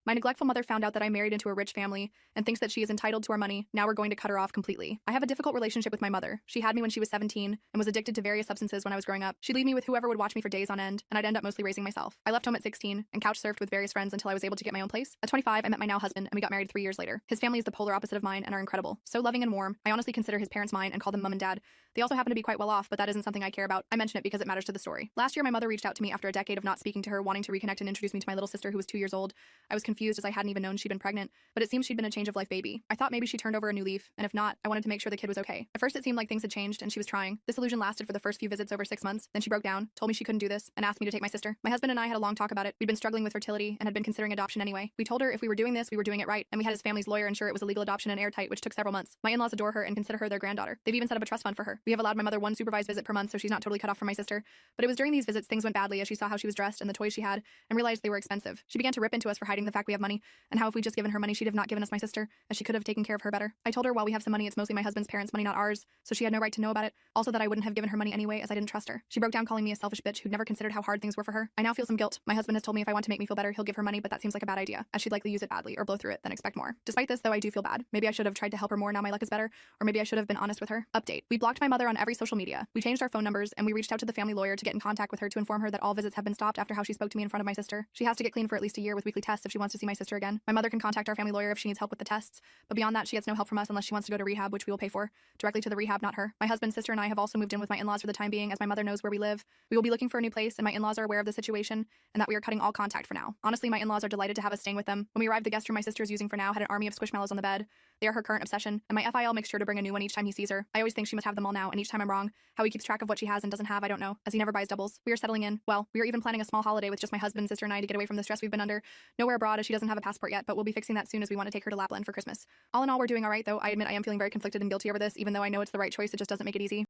My neglectful mother found out that I married into a rich family and thinks that she is entitled to our money. Now we're going to cut her off completely. I have a difficult relationship with my mother. She had me when she was 17 and was addicted to various substances when I was growing up. She'd leave me with whoever would watch me for days on end, and I'd end up mostly raising myself. I left home at 16 and couch surfed with various friends until I was able to get my own place. At 25, I met my now husband and we got married 3 years later. His family is the polar opposite of mine and are incredible. So loving and warm. I honestly consider his parents mine and call them mom and dad. They also happen to be quite well off, but that isn't something I care about. I mention it because it matters to the story. Last year, my mother reached out to me after a decade of not speaking to her, wanting to reconnect and introduce me to my little sister who was 2 years old. I was confused as I hadn't even known she'd been pregnant, but it seems she'd been a change of life baby. I thought maybe she turned over a new leaf, and if not, I wanted to make sure the kid was okay. At first, it seemed like things had changed and she was trying. This illusion lasted for the first few visits over 6 months. Then she broke down, told me she couldn't do this, and asked me to take my sister. My husband and I had a long talk about it. We'd been struggling with fertility and had been considering adoption anyway. We told her if we were doing this, we were doing it right, and we had his family's lawyer ensure it was a legal adoption and airtight, which took several months. My in-laws adore her and consider her their granddaughter. They've even set up a trust fund for her. We have allowed my mother one supervised visit per month so she's not totally cut off from my sister. But it was during these visits things went badly as she saw how she was dressed and the toys she had and realized they were expensive. She began to rip into us for hiding the fact we have money and how if we'd just given her money she'd have not given us my sister, as she could have taken care of her better. I told her while we have some money it's mostly my husband's parents' money, not ours, so she had no right to know about it. Also that I wouldn't have given her money anyway as I didn't trust her. She broke down calling me a selfish bitch who'd never considered how hard things were for her. I now feel some guilt. My husband has told me if I want to make me feel better he'll give her money, but that seems like a bad idea as she'd likely use it badly or blow through it, then expect more. Despite this though, I do feel bad. Maybe I should have tried to help her more now my luck is better, or maybe I should have been honest with her. Update. We blocked my mother on every social media. We changed our phone numbers and we reached out to the family lawyer to get in contact with her to inform her that all visits have been stopped after how she spoke to me in front of my sister. She has to get clean for at least a year with weekly tests if she wants to see my sister again. My mother can contact our family lawyer if she needs help with the tests, but beyond that she gets no help from us unless she wants to go to rehab, which we will pay for. Directly to the rehab, not her. My husband, sister, and I have also moved in with my in-laws for the time being as my mother knows where we live. We will be looking for a new place and my in-laws are aware of the situation and that we are cutting all contact for now. Honestly, my in-laws are delighted to have us staying with them. When we arrived, the guest room my sister is using for now had an army of squishmallows on the bed. They are her current obsession, and my FIL makes sure to bring a new one each time he sees her. I always think she must have them all now, and each time I'm wrong. How he keeps track of what she has and doesn't have, I don't know, as he never buys doubles. We are settling in. Well, we are even planning a small holiday with just my husband, sister, and I to get away from the stress we've been under. Nowhere abroad as she doesn't have a passport yet, but we'll be fixing that soon as we want to take her to Lapland for Christmas. All in all, we're doing all right, though I admit I am feeling very conflicted and guilty over this, even though I know it's the right choice, it just doesn't make it easy.